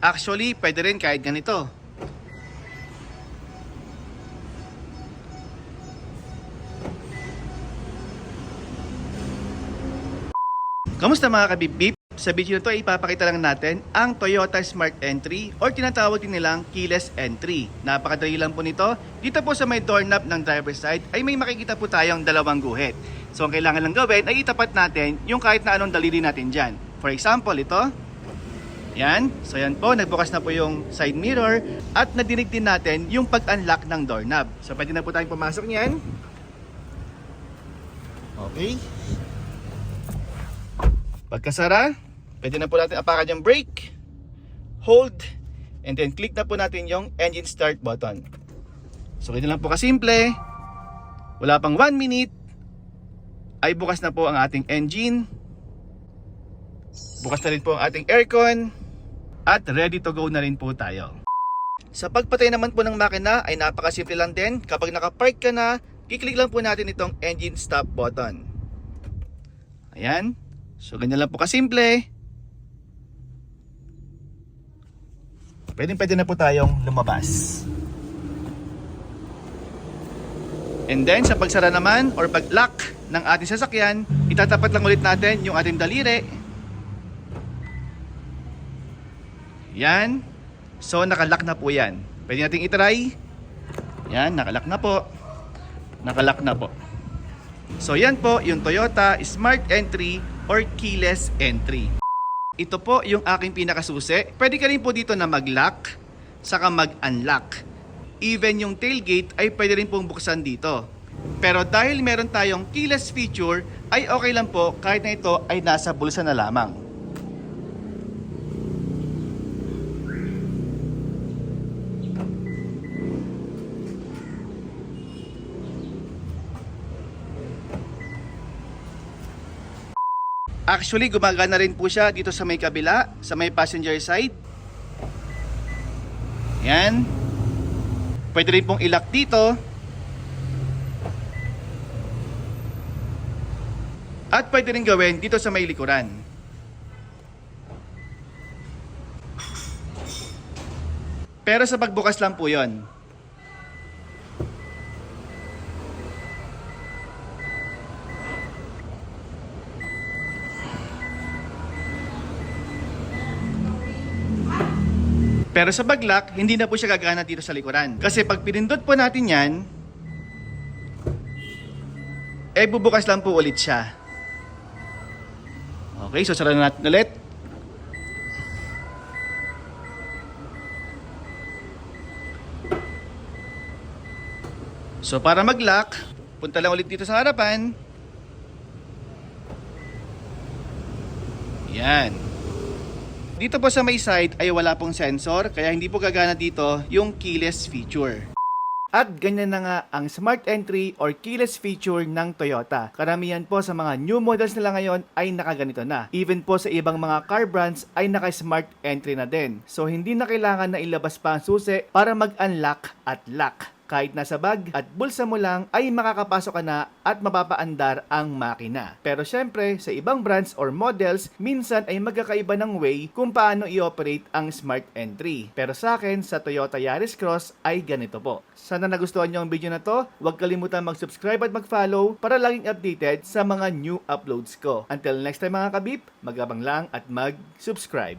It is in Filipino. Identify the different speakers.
Speaker 1: Actually, pwede rin kahit ganito. Kamusta mga kabibib? Sa video na ito ay ipapakita lang natin ang Toyota Smart Entry or tinatawag din nilang keyless entry. Napakadali lang po nito. Dito po sa may doorknob ng driver's side ay may makikita po tayong dalawang guhit. So ang kailangan lang gawin ay itapat natin yung kahit na anong daliri natin dyan. For example, ito. Yan. So yan po, nagbukas na po yung side mirror at nadinig din natin yung pag-unlock ng doorknob. So pwede na po tayong pumasok niyan. Okay. Pagkasara, pwede na po natin apakan yung brake, hold, and then click na po natin yung engine start button. So ganyan lang po kasimple. Wala pang 1 minute ay bukas na po ang ating engine. Bukas na rin po ang ating aircon at ready to go na rin po tayo. Sa pagpatay naman po ng makina ay napakasimple lang din. Kapag nakapark ka na, kiklik lang po natin itong engine stop button. Ayan. So ganyan lang po kasimple. Pwede na po tayong lumabas. And then sa pagsara naman or pag-lock ng ating sasakyan, itatapat lang ulit natin yung ating daliri. Yan. So nakalock na po yan. Pwede nating itry. Yan, nakalock na po. Nakalock na po. So yan po yung Toyota Smart Entry or keyless entry. Ito po yung aking pinakasusi. Pwede ka rin po dito na mag-lock, saka mag-unlock. Even yung tailgate ay pwede rin pong buksan dito. Pero dahil meron tayong keyless feature, ay okay lang po kahit na ito ay nasa bulsa na lamang. Actually, gumagana rin po siya dito sa may kabila, sa may passenger side. Yan. Pwede rin pong ilock dito. At pwede rin gawin dito sa may likuran. Pero sa pagbukas lang po yon. Pero sa pag-lock, hindi na po siya gagana dito sa likuran. Kasi pag pinindot po natin yan, bubukas lang po ulit siya. Okay, so sarado natin ulit. So para mag-lock, punta lang ulit dito sa harapan. Yan. Dito po sa may side ay wala pong sensor, kaya hindi po gagana dito yung keyless feature. At ganyan na nga ang Smart Entry or keyless feature ng Toyota. Karamihan po sa mga new models nila ngayon ay nakaganito na. Even po sa ibang mga car brands ay naka-Smart Entry na din. So hindi na kailangan na ilabas pa ang susi para mag-unlock at lock. Kahit nasa bag at bulsa mo lang ay makakapasok ka na at mapapaandar ang makina. Pero syempre, sa ibang brands or models, minsan ay magkakaiba ng way kung paano i-operate ang Smart Entry. Pero sa akin, sa Toyota Yaris Cross ay ganito po. Sana nagustuhan nyo ang video na to. Huwag kalimutan mag-subscribe at mag-follow para laging updated sa mga new uploads ko. Until next time mga kabip, magabang lang at mag-subscribe.